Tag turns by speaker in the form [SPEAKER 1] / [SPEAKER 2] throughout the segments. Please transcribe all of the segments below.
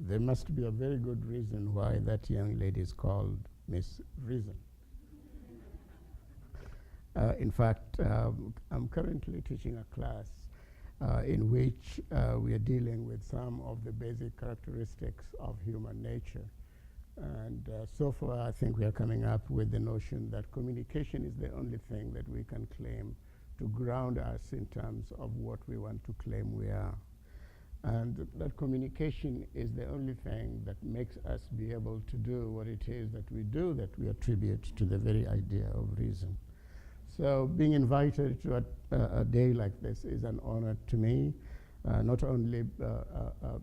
[SPEAKER 1] there must be a very good reason why that young lady is called Miss Reason. In fact, I'm currently teaching a class in which we are dealing with some of the basic characteristics of human nature. And so far, I think we are coming up with the notion that communication is the only thing that we can claim to ground us in terms of what we want to claim we are. And that communication is the only thing that makes us be able to do what it is that we do, that we attribute to the very idea of reason. So being invited to a day like this is an honor to me, not only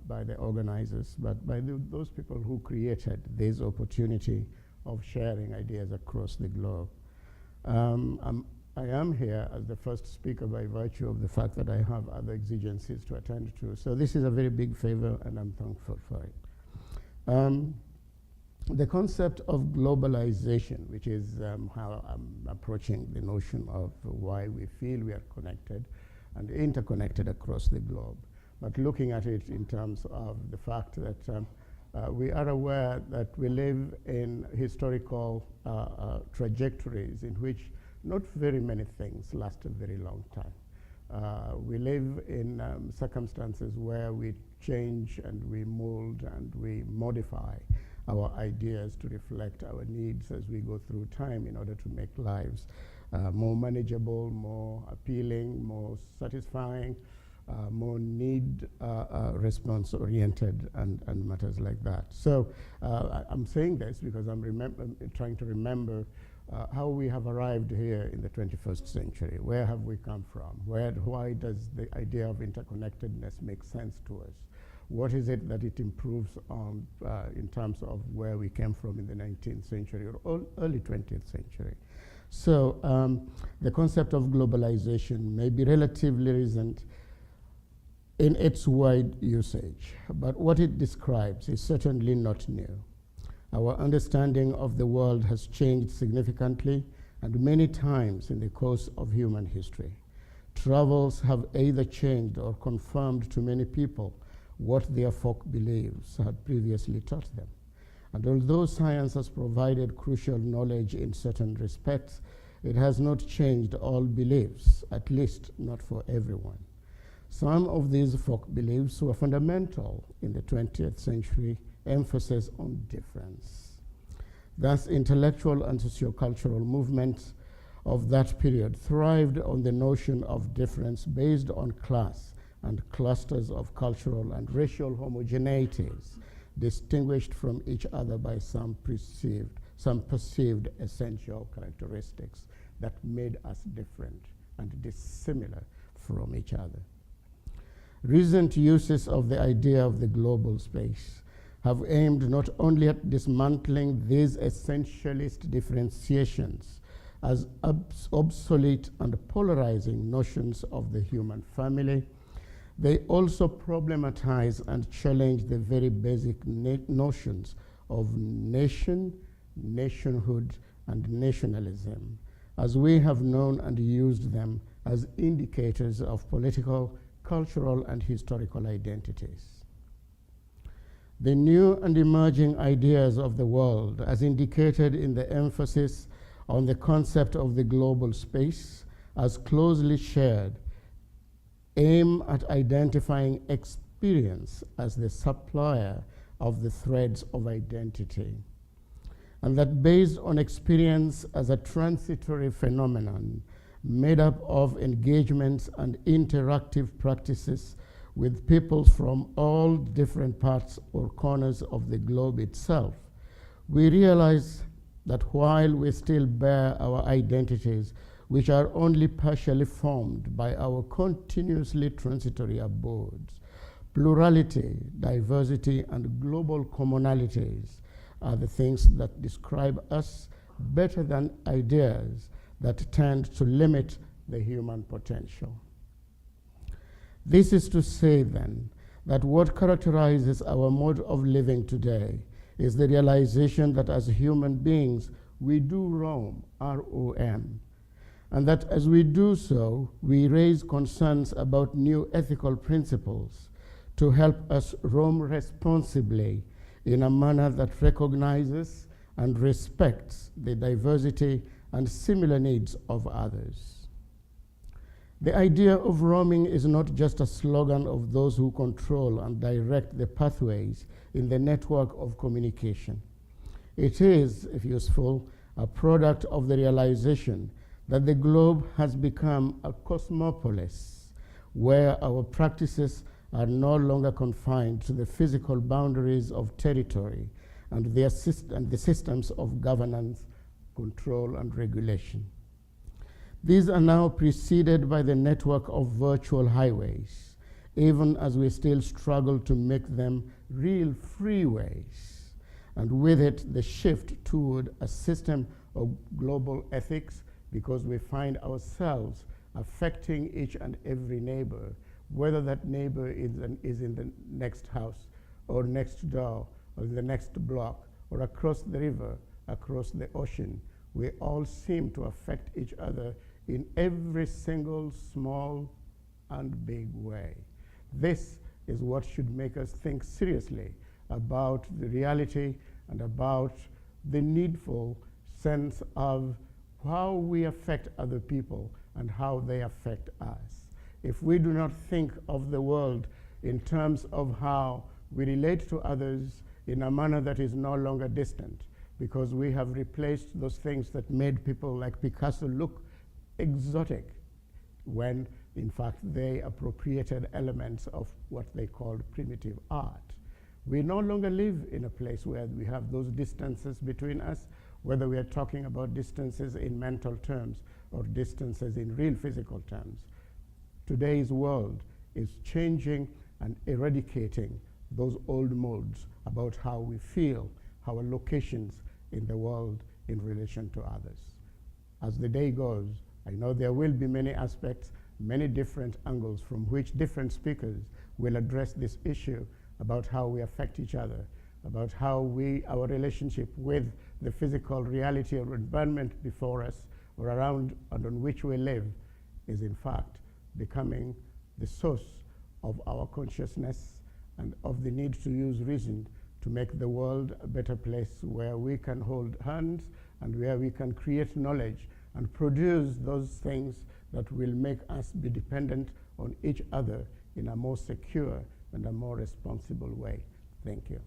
[SPEAKER 1] by the organizers, but by those people who created this opportunity of sharing ideas across the globe. I am here as the first speaker by virtue of the fact that I have other exigencies to attend to. So this is a very big favor, and I'm thankful for it. The concept of globalization, which is how I'm approaching the notion of why we feel we are connected and interconnected across the globe, but looking at it in terms of the fact that we are aware that we live in historical trajectories in which not very many things last a very long time. We live in circumstances where we change and we mold and we modify our ideas to reflect our needs as we go through time in order to make lives more manageable, more appealing, more satisfying, more need response oriented and matters like that. So I'm saying this because I'm trying to remember how we have arrived here in the 21st century. Where have we come from? Why does the idea of interconnectedness make sense to us? What is it that it improves on in terms of where we came from in the 19th century or early 20th century? So the concept of globalization may be relatively recent in its wide usage, but what it describes is certainly not new. Our understanding of the world has changed significantly and many times in the course of human history. Travels have either changed or confirmed to many people what their folk beliefs had previously taught them. And although science has provided crucial knowledge in certain respects, it has not changed all beliefs, at least not for everyone. Some of these folk beliefs were fundamental in the 20th century emphasis on difference. Thus, intellectual and sociocultural movements of that period thrived on the notion of difference based on class and clusters of cultural and racial homogeneities, distinguished from each other by some perceived essential characteristics that made us different and dissimilar from each other. Recent uses of the idea of the global space have aimed not only at dismantling these essentialist differentiations as obsolete and polarizing notions of the human family, they also problematize and challenge the very basic notions of nation, nationhood, and nationalism, as we have known and used them as indicators of political, cultural, and historical identities. The new and emerging ideas of the world, as indicated in the emphasis on the concept of the global space as closely shared, aim at identifying experience as the supplier of the threads of identity, and that based on experience as a transitory phenomenon made up of engagements and interactive practices with peoples from all different parts or corners of the globe itself, we realize that while we still bear our identities, which are only partially formed by our continuously transitory abodes, plurality, diversity, and global commonalities are the things that describe us better than ideas that tend to limit the human potential. This is to say, then, that what characterizes our mode of living today is the realization that as human beings, we do roam, R-O-M, and that as we do so, we raise concerns about new ethical principles to help us roam responsibly in a manner that recognizes and respects the diversity and similar needs of others. The idea of roaming is not just a slogan of those who control and direct the pathways in the network of communication. It is, if useful, a product of the realization that the globe has become a cosmopolis where our practices are no longer confined to the physical boundaries of territory and the systems of governance, control, and regulation. These are now preceded by the network of virtual highways, even as we still struggle to make them real freeways, and with it the shift toward a system of global ethics, because we find ourselves affecting each and every neighbor, whether that neighbor is in the next house, or next door, or in the next block, or across the river, across the ocean. We all seem to affect each other in every single small and big way. This is what should make us think seriously about the reality and about the needful sense of how we affect other people and how they affect us. If we do not think of the world in terms of how we relate to others in a manner that is no longer distant, because we have replaced those things that made people like Picasso look exotic, when in fact they appropriated elements of what they called primitive art. We no longer live in a place where we have those distances between us, whether we are talking about distances in mental terms or distances in real physical terms. Today's world is changing and eradicating those old modes about how we feel, our locations in the world in relation to others. As the day goes, I know there will be many aspects, many different angles from which different speakers will address this issue about how we affect each other, about how our relationship with the physical reality or environment before us or around and on which we live is in fact becoming the source of our consciousness and of the need to use reason to make the world a better place where we can hold hands and where we can create knowledge and produce those things that will make us be dependent on each other in a more secure and a more responsible way. Thank you.